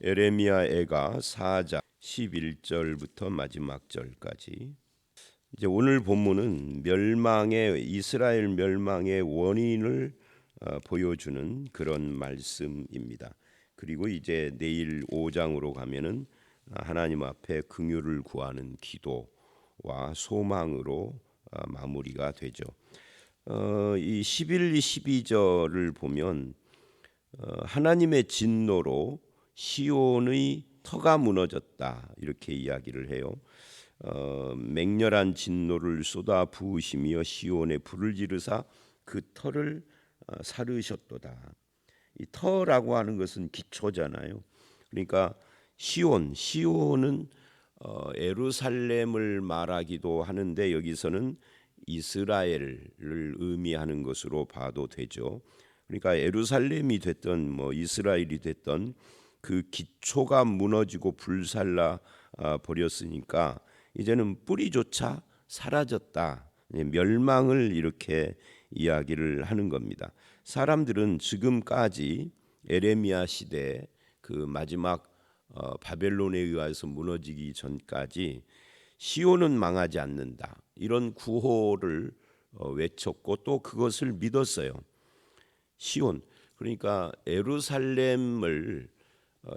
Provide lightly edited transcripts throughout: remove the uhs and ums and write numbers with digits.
에레미야애가 4장 11절부터 마지막 절까지. 이제 오늘 본문은 이스라엘 멸망의 원인을 보여주는 그런 말씀입니다. 그리고 이제 내일 5장으로 가면은 하나님 앞에 긍휼을 구하는 기도와 소망으로 마무리가 되죠. 이 11, 12절을 보면 하나님의 진노로 시온의 터가 무너졌다 이렇게 이야기를 해요. 맹렬한 진노를 쏟아 부으시며 시온에 불을 지르사 그 터를 사르셨도다. 이 터라고 하는 것은 기초잖아요. 그러니까 시온은 에루살렘을 말하기도 하는데 여기서는 이스라엘을 의미하는 것으로 봐도 되죠. 그러니까 에루살렘이 됐던 이스라엘이 됐던 그 기초가 무너지고 불살라 버렸으니까 이제는 뿌리조차 사라졌다. 멸망을 이렇게 이야기를 하는 겁니다. 사람들은 지금까지 에레미야 시대 그 마지막 바벨론에 의해서 무너지기 전까지 시온은 망하지 않는다. 이런 구호를 외쳤고 또 그것을 믿었어요. 시온, 그러니까 예루살렘을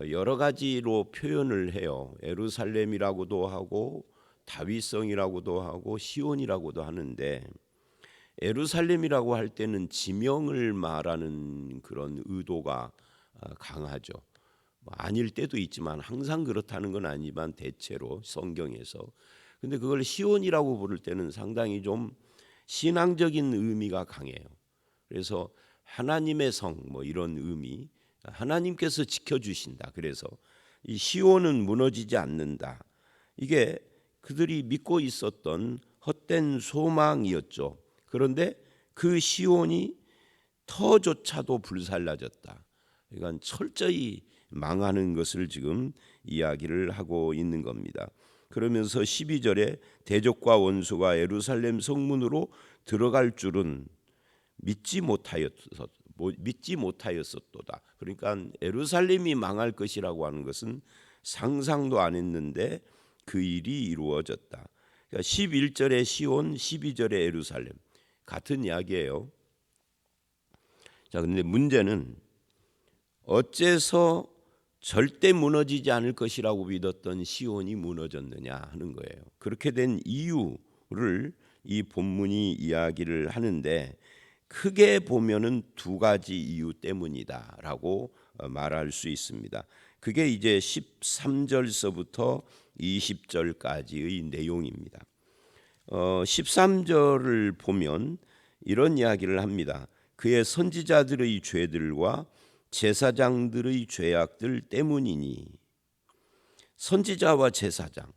여러 가지로 표현을 해요. 예루살렘이라고도 하고 다윗성이라고도 하고 시온이라고도 하는데 예루살렘이라고 할 때는 지명을 말하는 그런 의도가 강하죠. 아닐 때도 있지만 항상 그렇다는 건 아니지만 대체로 성경에서. 근데 그걸 시온이라고 부를 때는 상당히 좀 신앙적인 의미가 강해요. 그래서 하나님의 성 이런 의미, 하나님께서 지켜주신다. 그래서 이 시온은 무너지지 않는다. 이게 그들이 믿고 있었던 헛된 소망이었죠. 그런데 그 시온이 터조차도 불살라졌다. 그러니까 철저히 망하는 것을 지금 이야기를 하고 있는 겁니다. 그러면서 12절에 대적과 원수가 예루살렘 성문으로 들어갈 줄은 믿지 못하였었도다. 그러니까 예루살렘이 망할 것이라고 하는 것은 상상도 안 했는데 그 일이 이루어졌다. 그러니까 11절에 시온, 12절에 예루살렘 같은 이야기예요. 자, 근데 문제는 어째서 절대 무너지지 않을 것이라고 믿었던 시온이 무너졌느냐 하는 거예요. 그렇게 된 이유를 이 본문이 이야기를 하는데 크게 보면은 두 가지 이유 때문이다라고 말할 수 있습니다. 그게 이제 13절서부터 20절까지의 내용입니다. 13절을 보면 이런 이야기를 합니다. 그의 선지자들의 죄들과 제사장들의 죄악들 때문이니. 선지자와 제사장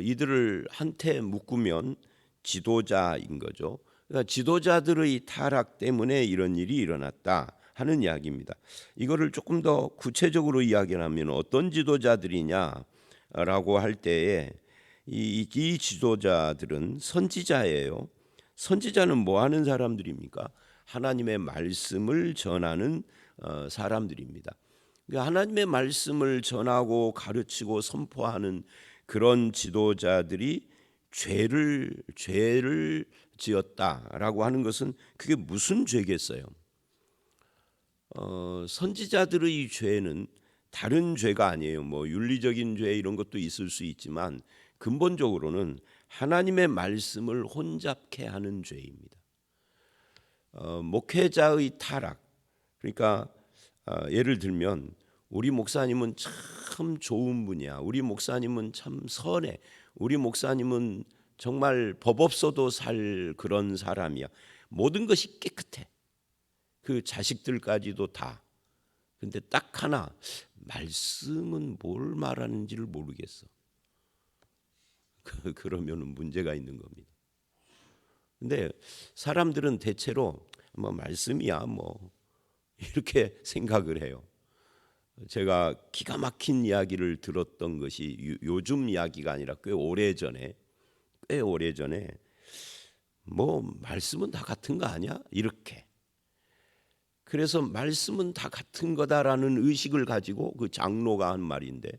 이들을 한테 묶으면 지도자인 거죠. 그러니까 지도자들의 타락 때문에 이런 일이 일어났다 하는 이야기입니다. 이거를 조금 더 구체적으로 이야기하면 어떤 지도자들이냐라고 할 때에 이 지도자들은 선지자예요. 선지자는 뭐 하는 사람들입니까? 하나님의 말씀을 전하는 사람들입니다. 그러니까 하나님의 말씀을 전하고 가르치고 선포하는 그런 지도자들이 죄를 지었다라고 하는 것은 그게 무슨 죄겠어요? 선지자들의 죄는 다른 죄가 아니에요. 윤리적인 죄 이런 것도 있을 수 있지만 근본적으로는 하나님의 말씀을 혼잡케 하는 죄입니다. 목회자의 타락. 그러니까 예를 들면 우리 목사님은 참 좋은 분이야. 우리 목사님은 참 선해. 우리 목사님은 정말 법 없어도 살 그런 사람이야. 모든 것이 깨끗해. 그 자식들까지도 다. 근데 딱 하나 말씀은 뭘 말하는지를 모르겠어. 그러면 문제가 있는 겁니다. 근데 사람들은 대체로 말씀이야 이렇게 생각을 해요. 제가 기가 막힌 이야기를 들었던 것이 요즘 이야기가 아니라 꽤 오래전에 말씀은 다 같은 거 아니야? 이렇게 그래서 말씀은 다 같은 거다라는 의식을 가지고 그 장로가 한 말인데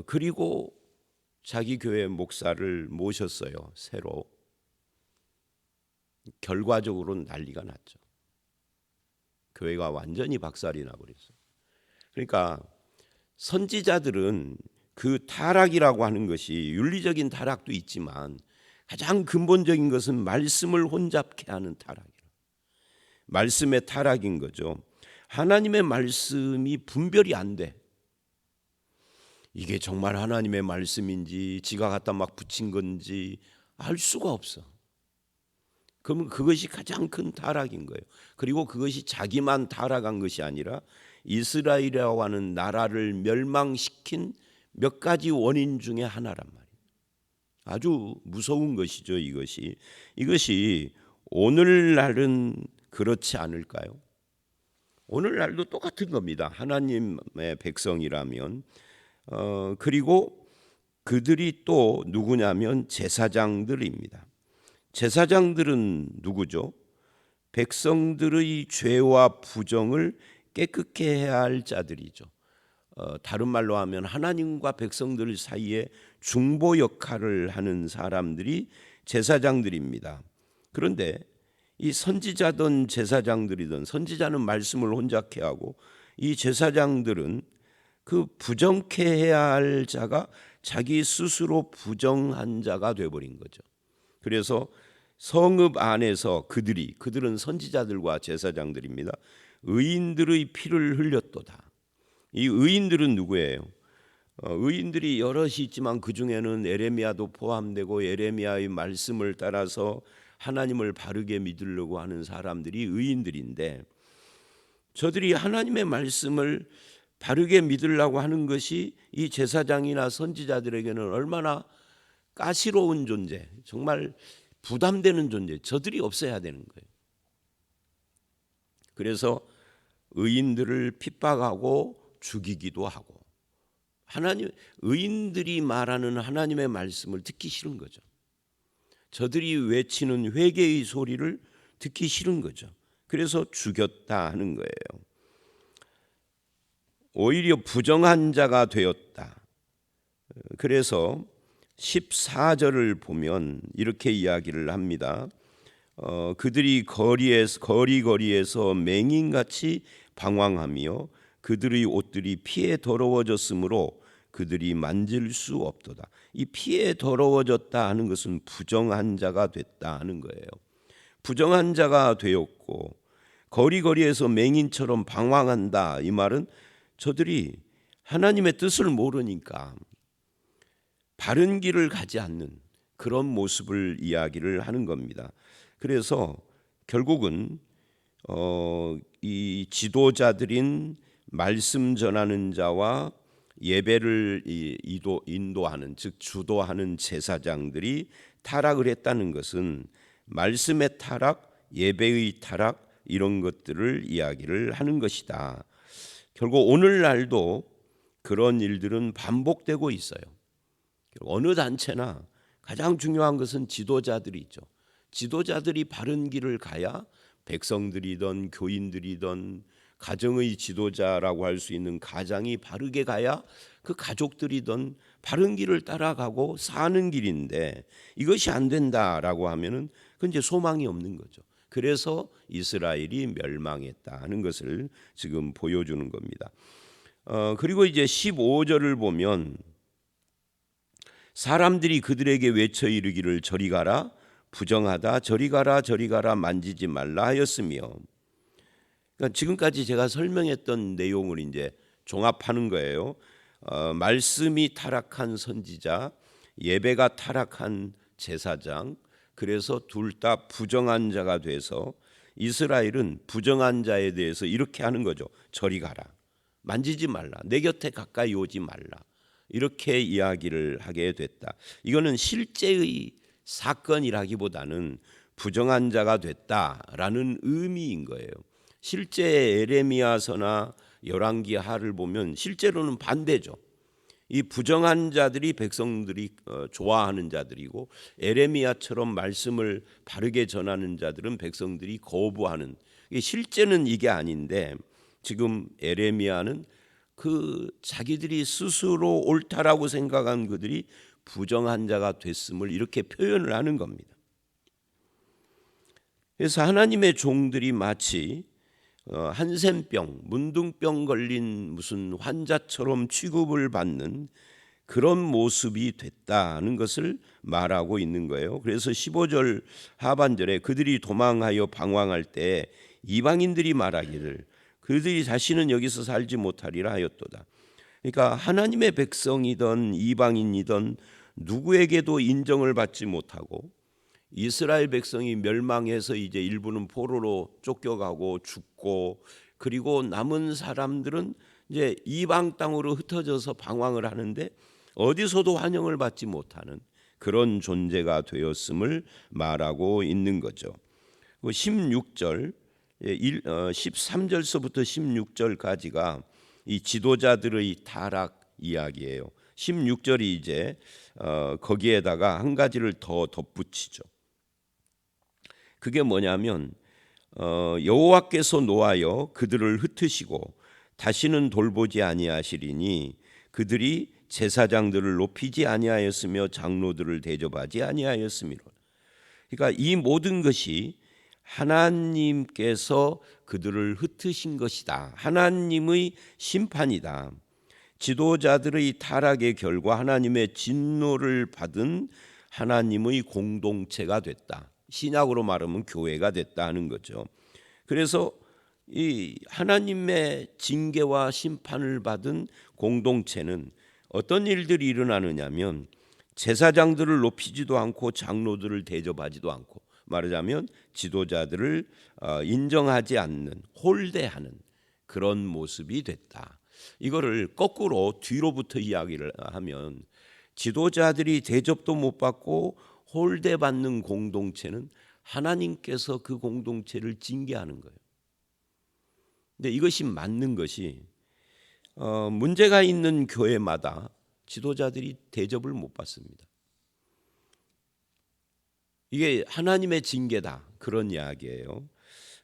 그리고 자기 교회 목사를 모셨어요. 새로. 결과적으로는 난리가 났죠. 교회가 완전히 박살이 나버렸어요. 그러니까 선지자들은 그 타락이라고 하는 것이 윤리적인 타락도 있지만 가장 근본적인 것은 말씀을 혼잡케 하는 타락이에요. 말씀의 타락인 거죠. 하나님의 말씀이 분별이 안 돼. 이게 정말 하나님의 말씀인지 지가 갖다 막 붙인 건지 알 수가 없어. 그러면 그것이 가장 큰 타락인 거예요. 그리고 그것이 자기만 타락한 것이 아니라 이스라엘이라고 하는 나라를 멸망시킨 몇 가지 원인 중에 하나란 말이에요. 아주 무서운 것이죠. 이것이 오늘날은 그렇지 않을까요? 오늘날도 똑같은 겁니다. 하나님의 백성이라면 그리고 그들이 또 누구냐면 제사장들입니다. 제사장들은 누구죠? 백성들의 죄와 부정을 깨끗게 해야 할 자들이죠. 다른 말로 하면 하나님과 백성들 사이에 중보 역할을 하는 사람들이 제사장들입니다. 그런데 이 선지자든 제사장들이든 선지자는 말씀을 혼잡케 하고 이 제사장들은 그 부정케 해야 할 자가 자기 스스로 부정한 자가 되어버린 거죠. 그래서 성읍 안에서 그들은 선지자들과 제사장들입니다. 의인들의 피를 흘렸도다. 이 의인들은 누구예요? 의인들이 여럿이 있지만 그 중에는 에레미야도 포함되고 에레미야의 말씀을 따라서 하나님을 바르게 믿으려고 하는 사람들이 의인들인데 저들이 하나님의 말씀을 바르게 믿으려고 하는 것이 이 제사장이나 선지자들에게는 얼마나 가시로운 존재, 정말 부담되는 존재, 저들이 없어야 되는 거예요. 그래서 의인들을 핍박하고 죽이기도 하고 의인들이 말하는 하나님의 말씀을 듣기 싫은 거죠. 저들이 외치는 회개의 소리를 듣기 싫은 거죠. 그래서 죽였다 하는 거예요. 오히려 부정한 자가 되었다. 그래서 14절을 보면 이렇게 이야기를 합니다. 그들이 거리에서 맹인같이 방황하며 그들의 옷들이 피에 더러워졌으므로 그들이 만질 수 없도다. 이 피에 더러워졌다 하는 것은 부정한 자가 됐다 하는 거예요. 부정한 자가 되었고 거리에서 맹인처럼 방황한다. 이 말은 저들이 하나님의 뜻을 모르니까 바른 길을 가지 않는 그런 모습을 이야기를 하는 겁니다. 그래서 결국은 이 지도자들인 말씀 전하는 자와 예배를 인도하는 즉 주도하는 제사장들이 타락을 했다는 것은 말씀의 타락, 예배의 타락 이런 것들을 이야기를 하는 것이다. 결국 오늘날도 그런 일들은 반복되고 있어요. 어느 단체나 가장 중요한 것은 지도자들이죠. 지도자들이 바른 길을 가야 백성들이든 교인들이든 가정의 지도자라고 할 수 있는 가장이 바르게 가야 그 가족들이든 바른 길을 따라가고 사는 길인데 이것이 안 된다라고 하면은 그건 이제 소망이 없는 거죠. 그래서 이스라엘이 멸망했다는 것을 지금 보여주는 겁니다. 그리고 이제 15절을 보면 사람들이 그들에게 외쳐 이르기를 저리 가라 부정하다 저리 가라 만지지 말라 하였으며 그러니까 지금까지 제가 설명했던 내용을 이제 종합하는 거예요. 말씀이 타락한 선지자, 예배가 타락한 제사장, 그래서 둘 다 부정한 자가 돼서 이스라엘은 부정한 자에 대해서 이렇게 하는 거죠. 저리 가라, 만지지 말라, 내 곁에 가까이 오지 말라, 이렇게 이야기를 하게 됐다. 이거는 실제의 사건이라기보다는 부정한 자가 됐다라는 의미인 거예요. 실제 에레미야서나 열왕기하를 보면 실제로는 반대죠. 이 부정한 자들이 백성들이 좋아하는 자들이고 에레미야처럼 말씀을 바르게 전하는 자들은 백성들이 거부하는, 실제는 이게 아닌데 지금 에레미야는 그 자기들이 스스로 옳다라고 생각한 그들이 부정한 자가 됐음을 이렇게 표현을 하는 겁니다. 그래서 하나님의 종들이 마치 한센병, 문둥병 걸린 무슨 환자처럼 취급을 받는 그런 모습이 됐다는 것을 말하고 있는 거예요. 그래서 15절 하반절에 그들이 도망하여 방황할 때 이방인들이 말하기를 그들이 다시는 여기서 살지 못하리라 하였도다. 그러니까 하나님의 백성이든 이방인이든 누구에게도 인정을 받지 못하고 이스라엘 백성이 멸망해서 이제 일부는 포로로 쫓겨가고 죽고 그리고 남은 사람들은 이제 이방 땅으로 흩어져서 방황을 하는데 어디서도 환영을 받지 못하는 그런 존재가 되었음을 말하고 있는 거죠. 16절 13절서부터 16절까지가 이 지도자들의 타락 이야기예요. 16절이 이제 거기에다가 한 가지를 더 덧붙이죠. 그게 뭐냐면 여호와께서 노하여 그들을 흩으시고 다시는 돌보지 아니하시리니 그들이 제사장들을 높이지 아니하였으며 장로들을 대접하지 아니하였음이로. 그러니까 이 모든 것이 하나님께서 그들을 흩으신 것이다. 하나님의 심판이다. 지도자들의 타락의 결과 하나님의 진노를 받은 하나님의 공동체가 됐다. 신약으로 말하면 교회가 됐다 하는 거죠. 그래서 이 하나님의 징계와 심판을 받은 공동체는 어떤 일들이 일어나느냐면 제사장들을 높이지도 않고 장로들을 대접하지도 않고 말하자면 지도자들을 인정하지 않는 홀대하는 그런 모습이 됐다. 이거를 거꾸로 뒤로부터 이야기를 하면 지도자들이 대접도 못 받고 홀대받는 공동체는 하나님께서 그 공동체를 징계하는 거예요. 근데 이것이 맞는 것이 문제가 있는 교회마다 지도자들이 대접을 못 받습니다. 이게 하나님의 징계다 그런 이야기예요.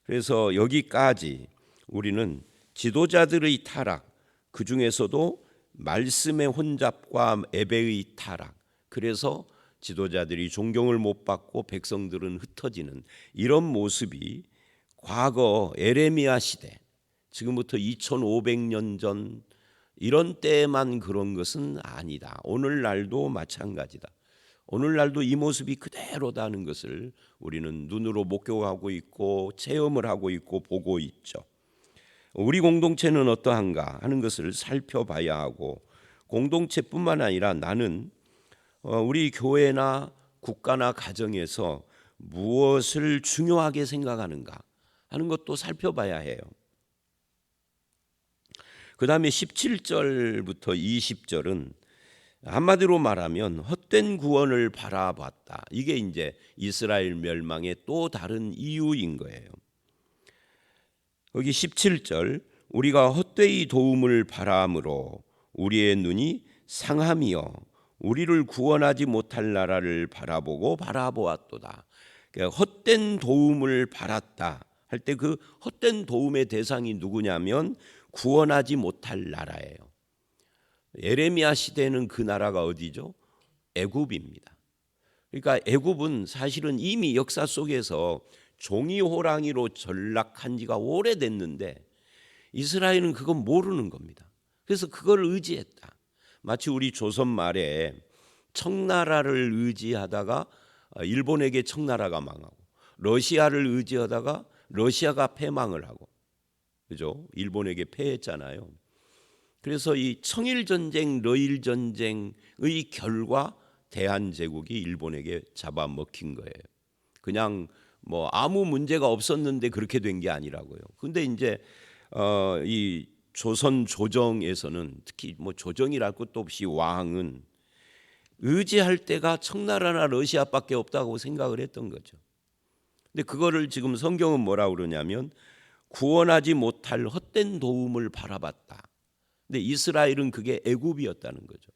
그래서 여기까지 우리는 지도자들의 타락, 그 중에서도 말씀의 혼잡과 예배의 타락, 그래서 지도자들이 존경을 못 받고 백성들은 흩어지는 이런 모습이 과거 에레미야 시대, 지금부터 2500년 전 이런 때만 그런 것은 아니다. 오늘날도 마찬가지다. 오늘날도 이 모습이 그대로다는 것을 우리는 눈으로 목격하고 있고 체험을 하고 있고 보고 있죠. 우리 공동체는 어떠한가 하는 것을 살펴봐야 하고 공동체뿐만 아니라 나는 우리 교회나 국가나 가정에서 무엇을 중요하게 생각하는가 하는 것도 살펴봐야 해요. 그 다음에 17절부터 20절은 한마디로 말하면 헛된 구원을 바라봤다. 이게 이제 이스라엘 멸망의 또 다른 이유인 거예요. 여기 17절 우리가 헛되이 도움을 바라므로 우리의 눈이 상함이여 우리를 구원하지 못할 나라를 바라보고 바라보았도다. 그러니까 헛된 도움을 바랐다 할 때 그 헛된 도움의 대상이 누구냐면 구원하지 못할 나라예요. 에레미야 시대는 그 나라가 어디죠? 애굽입니다. 그러니까 애굽은 사실은 이미 역사 속에서 종이 호랑이로 전락한 지가 오래됐는데 이스라엘은 그건 모르는 겁니다. 그래서 그걸 의지했다. 마치 우리 조선 말에 청나라를 의지하다가 일본에게 청나라가 망하고 러시아를 의지하다가 러시아가 패망을 하고 그죠? 일본에게 패했잖아요. 그래서 이 청일 전쟁, 러일 전쟁의 결과 대한제국이 일본에게 잡아먹힌 거예요. 그냥 뭐 아무 문제가 없었는데 그렇게 된 게 아니라고요. 근데 이제 이 조선 조정에서는 특히 뭐 조정이랄 것도 없이 왕은 의지할 때가 청나라나 러시아밖에 없다고 생각을 했던 거죠. 근데 그거를 지금 성경은 뭐라 그러냐면 구원하지 못할 헛된 도움을 바라봤다. 근데 이스라엘은 그게 애굽이었다는 거죠.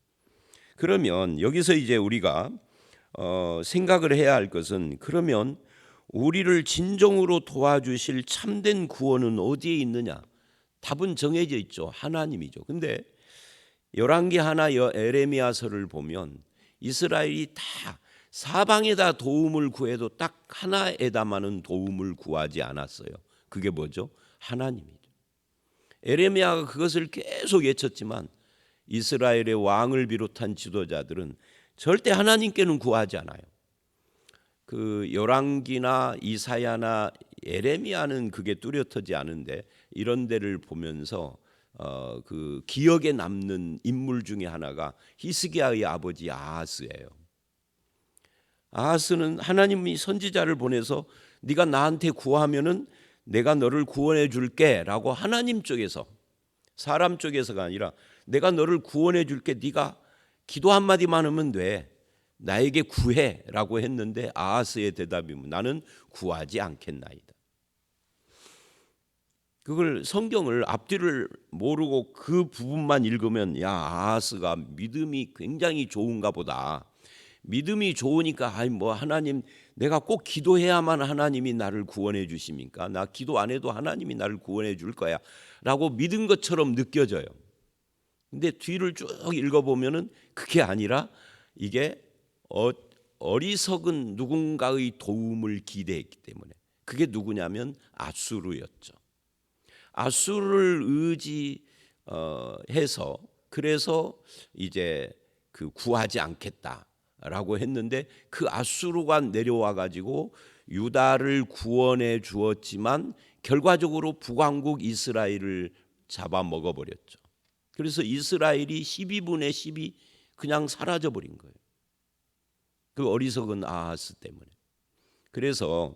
그러면 여기서 이제 우리가 생각을 해야 할 것은 그러면 우리를 진정으로 도와주실 참된 구원은 어디에 있느냐? 답은 정해져 있죠. 하나님이죠. 근데 열왕기 하나 에레미야서를 보면 이스라엘이 다 사방에다 도움을 구해도 딱 하나에다만은 도움을 구하지 않았어요. 그게 뭐죠? 하나님이죠. 에레미야가 그것을 계속 외쳤지만 이스라엘의 왕을 비롯한 지도자들은 절대 하나님께는 구하지 않아요. 그 열왕기나 이사야나 에레미야는 그게 뚜렷하지 않은데 이런 데를 보면서 그 기억에 남는 인물 중에 하나가 히스기야의 아버지 아하스예요. 아하스는 하나님이 선지자를 보내서 네가 나한테 구하면은 내가 너를 구원해 줄게라고 하나님 쪽에서, 사람 쪽에서가 아니라 내가 너를 구원해 줄게, 네가 기도 한마디만 하면 돼, 나에게 구해라고 했는데 아하스의 대답이 나는 구하지 않겠나이다. 그걸 성경을 앞뒤를 모르고 그 부분만 읽으면 야, 아하스가 믿음이 굉장히 좋은가 보다. 믿음이 좋으니까 하나님 내가 꼭 기도해야만 하나님이 나를 구원해 주십니까? 나 기도 안 해도 하나님이 나를 구원해 줄 거야 라고 믿은 것처럼 느껴져요. 근데 뒤를 쭉 읽어보면은 그게 아니라 이게 어리석은 누군가의 도움을 기대했기 때문에, 그게 누구냐면 아수르였죠. 아수르를 의지해서 그래서 이제 그 구하지 않겠다라고 했는데 그 아수르가 내려와 가지고 유다를 구원해 주었지만 결과적으로 북왕국 이스라엘을 잡아먹어 버렸죠. 그래서 이스라엘이 12분의 10이 그냥 사라져 버린 거예요. 그 어리석은 아하스 때문에. 그래서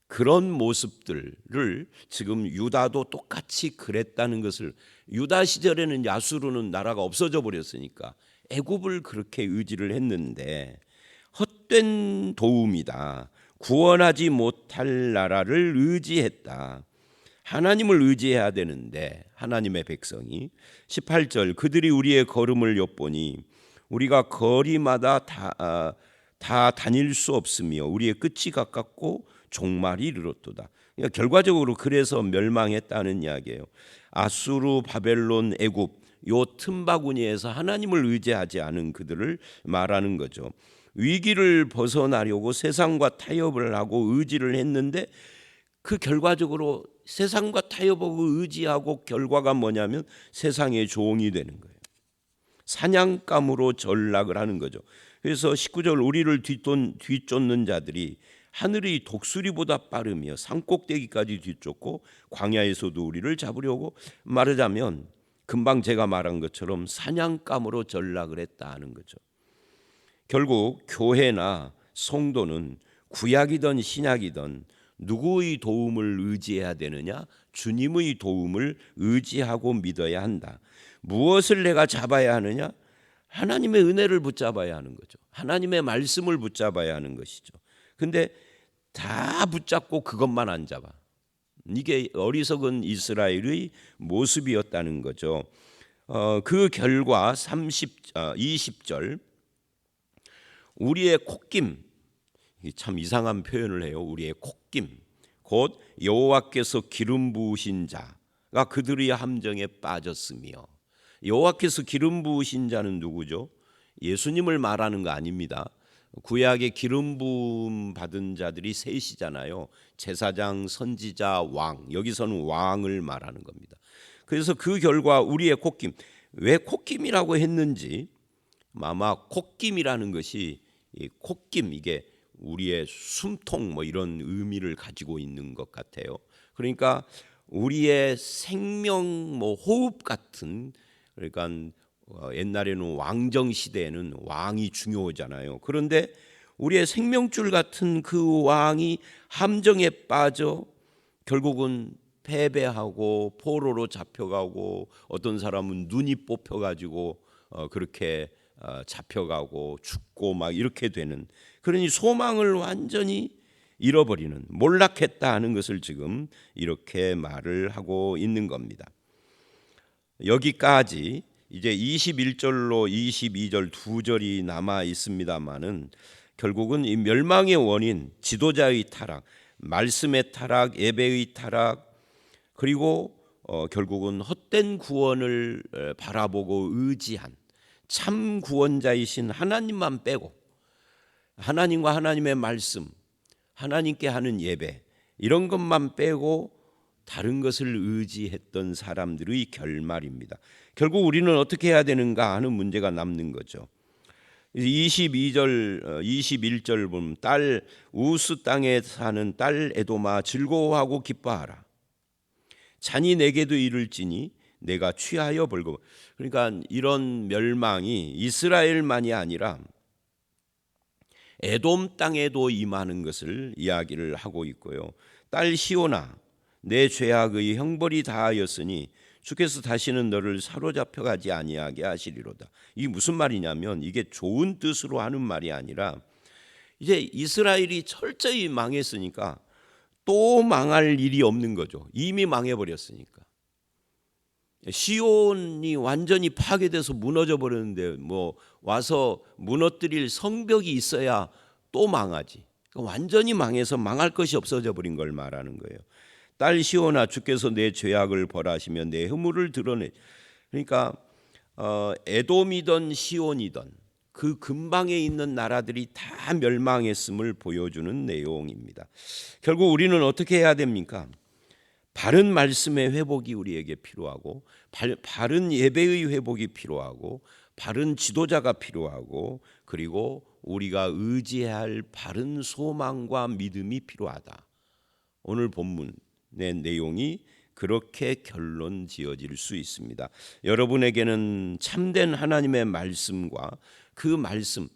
그런 모습들을 지금 유다도 똑같이 그랬다는 것을, 유다 시절에는 야수르는 나라가 없어져 버렸으니까 애굽을 그렇게 의지를 했는데 헛된 도움이다. 구원하지 못할 나라를 의지했다. 하나님을 의지해야 되는데 하나님의 백성이 18절 그들이 우리의 걸음을 엿보니 우리가 거리마다 다 다닐 수 없으며 우리의 끝이 가깝고 종말이 이르렀도다. 그러니까 결과적으로 그래서 멸망했다는 이야기예요. 아수르, 바벨론, 애굽 요 틈바구니에서 하나님을 의지하지 않은 그들을 말하는 거죠. 위기를 벗어나려고 세상과 타협을 하고 의지를 했는데 그 결과적으로 세상과 타협하고 의지하고 결과가 뭐냐면 세상의 종이 되는 거예요. 사냥감으로 전락을 하는 거죠. 그래서 19절 우리를 뒤쫓는 자들이 하늘의 독수리보다 빠르며 산꼭대기까지 뒤쫓고 광야에서도 우리를 잡으려고, 말하자면 금방 제가 말한 것처럼 사냥감으로 전락을 했다 하는 거죠. 결국 교회나 성도는 구약이든 신약이든 누구의 도움을 의지해야 되느냐? 주님의 도움을 의지하고 믿어야 한다. 무엇을 내가 잡아야 하느냐? 하나님의 은혜를 붙잡아야 하는 거죠. 하나님의 말씀을 붙잡아야 하는 것이죠. 근데 다 붙잡고 그것만 안 잡아. 이게 어리석은 이스라엘의 모습이었다는 거죠. 그 결과 20절 우리의 콧김, 참 이상한 표현을 해요. 우리의 콧김 곧 여호와께서 기름 부으신 자가 그들의 함정에 빠졌으며, 여호와께서 기름 부으신 자는 누구죠? 예수님을 말하는 거 아닙니다. 구약의 기름 부음 받은 자들이 셋이잖아요. 제사장, 선지자, 왕. 여기서는 왕을 말하는 겁니다. 그래서 그 결과 우리의 콧김, 왜 콧김이라고 했는지, 아마 콧김이라는 것이 콧김, 이게 우리의 숨통 뭐 이런 의미를 가지고 있는 것 같아요. 그러니까 우리의 생명 뭐 호흡 같은, 그러니까 옛날에는 왕정 시대에는 왕이 중요하잖아요. 그런데 우리의 생명줄 같은 그 왕이 함정에 빠져 결국은 패배하고 포로로 잡혀가고, 어떤 사람은 눈이 뽑혀가지고 그렇게 잡혀가고 죽고 막 이렇게 되는, 그러니 소망을 완전히 잃어버리는, 몰락했다 하는 것을 지금 이렇게 말을 하고 있는 겁니다. 여기까지 이제 21절로 22절 두 절이 남아 있습니다만은 결국은 이 멸망의 원인, 지도자의 타락, 말씀의 타락, 예배의 타락, 그리고 결국은 헛된 구원을 바라보고 의지한 참 구원자이신 하나님만 빼고, 하나님과 하나님의 말씀, 하나님께 하는 예배, 이런 것만 빼고 다른 것을 의지했던 사람들의 결말입니다. 결국 우리는 어떻게 해야 되는가 하는 문제가 남는 거죠. 22절, 21절 보면 딸 우스 땅에 사는 딸 에돔아 즐거워하고 기뻐하라. 잔이 내게도 이를지니 내가 취하여 벌고. 그러니까 이런 멸망이 이스라엘만이 아니라 에돔 땅에도 임하는 것을 이야기를 하고 있고요. 딸 시온아, 내 죄악의 형벌이 다하였으니 주께서 다시는 너를 사로잡혀 가지 아니하게 하시리로다. 이게 무슨 말이냐면, 이게 좋은 뜻으로 하는 말이 아니라 이제 이스라엘이 철저히 망했으니까 또 망할 일이 없는 거죠. 이미 망해버렸으니까. 시온이 완전히 파괴돼서 무너져 버렸는데 뭐 와서 무너뜨릴 성벽이 있어야 또 망하지. 그러니까 완전히 망해서 망할 것이 없어져 버린 걸 말하는 거예요. 딸 시온아, 주께서 내 죄악을 벌하시며 내 허물을 드러내. 그러니까 에돔이든 시온이든 그 근방에 있는 나라들이 다 멸망했음을 보여주는 내용입니다. 결국 우리는 어떻게 해야 됩니까? 바른 말씀의 회복이 우리에게 필요하고, 바른 예배의 회복이 필요하고, 바른 지도자가 필요하고, 그리고 우리가 의지해야 할 바른 소망과 믿음이 필요하다. 오늘 본문의 내용이 그렇게 결론 지어질 수 있습니다. 여러분에게는 참된 하나님의 말씀과 그 말씀,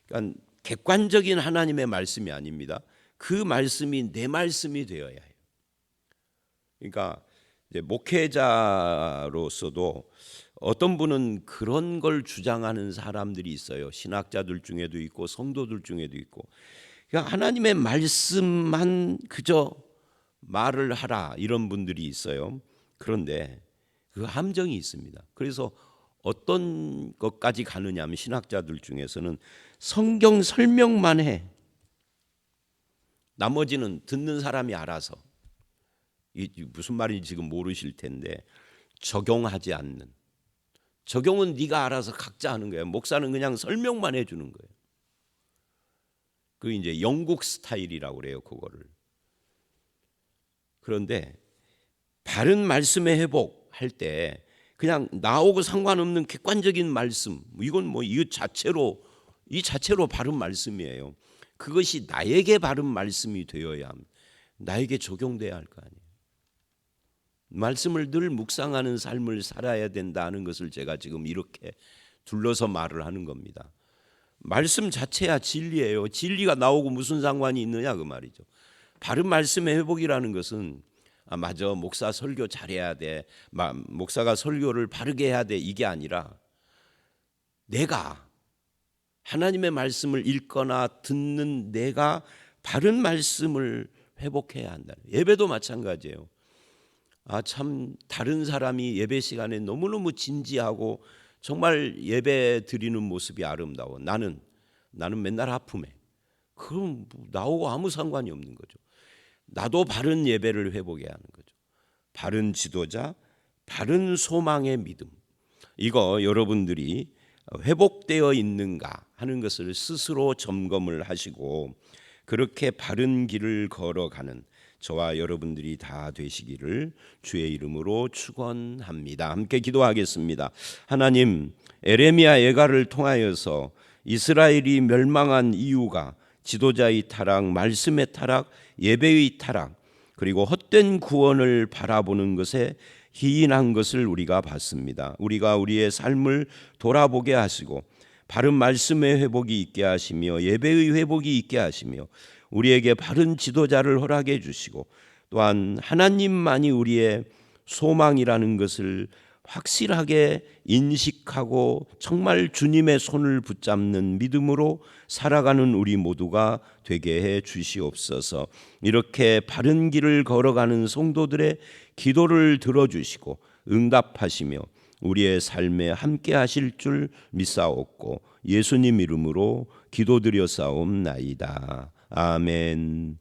그러니까 객관적인 하나님의 말씀이 아닙니다. 그 말씀이 내 말씀이 되어야 해요. 그러니까 이제 목회자로서도 어떤 분은 그런 걸 주장하는 사람들이 있어요. 신학자들 중에도 있고 성도들 중에도 있고, 그러니까 하나님의 말씀만 그저 말을 하라, 이런 분들이 있어요. 그런데 그 함정이 있습니다. 그래서 어떤 것까지 가느냐 하면, 신학자들 중에서는 성경 설명만 해. 나머지는 듣는 사람이 알아서, 이 무슨 말인지 지금 모르실 텐데, 적용하지 않는. 적용은 네가 알아서 각자 하는 거예요. 목사는 그냥 설명만 해주는 거예요. 그 이제 영국 스타일이라고 그래요, 그거를. 그런데 바른 말씀의 회복할 때 그냥 나오고 상관없는 객관적인 말씀, 이건 뭐 이 자체로 바른 말씀이에요. 그것이 나에게 바른 말씀이 되어야 합니다. 나에게 적용돼야 할 거 아니에요. 말씀을 늘 묵상하는 삶을 살아야 된다는 것을 제가 지금 이렇게 둘러서 말을 하는 겁니다. 말씀 자체야 진리예요. 진리가 나오고 무슨 상관이 있느냐 그 말이죠. 바른 말씀의 회복이라는 것은 맞아, 목사 설교 잘해야 돼, 목사가 설교를 바르게 해야 돼, 이게 아니라 내가 하나님의 말씀을 읽거나 듣는 내가 바른 말씀을 회복해야 한다. 예배도 마찬가지예요. 참 다른 사람이 예배 시간에 너무너무 진지하고 정말 예배 드리는 모습이 아름다워. 나는 맨날 아픔해. 그럼 나하고 아무 상관이 없는 거죠. 나도 바른 예배를 회복해야 하는 거죠. 바른 지도자, 바른 소망의 믿음. 이거 여러분들이 회복되어 있는가 하는 것을 스스로 점검을 하시고, 그렇게 바른 길을 걸어가는 저와 여러분들이 다 되시기를 주의 이름으로 축원합니다. 함께 기도하겠습니다. 하나님, 에레미야 예가를 통하여서 이스라엘이 멸망한 이유가 지도자의 타락, 말씀의 타락, 예배의 타락, 그리고 헛된 구원을 바라보는 것에 희인한 것을 우리가 봤습니다. 우리가 우리의 삶을 돌아보게 하시고 바른 말씀의 회복이 있게 하시며 예배의 회복이 있게 하시며 우리에게 바른 지도자를 허락해 주시고, 또한 하나님만이 우리의 소망이라는 것을 확실하게 인식하고 정말 주님의 손을 붙잡는 믿음으로 살아가는 우리 모두가 되게 해 주시옵소서. 이렇게 바른 길을 걸어가는 성도들의 기도를 들어주시고 응답하시며 우리의 삶에 함께 하실 줄 믿사옵고 예수님 이름으로 기도드려 싸움나이다. 아멘.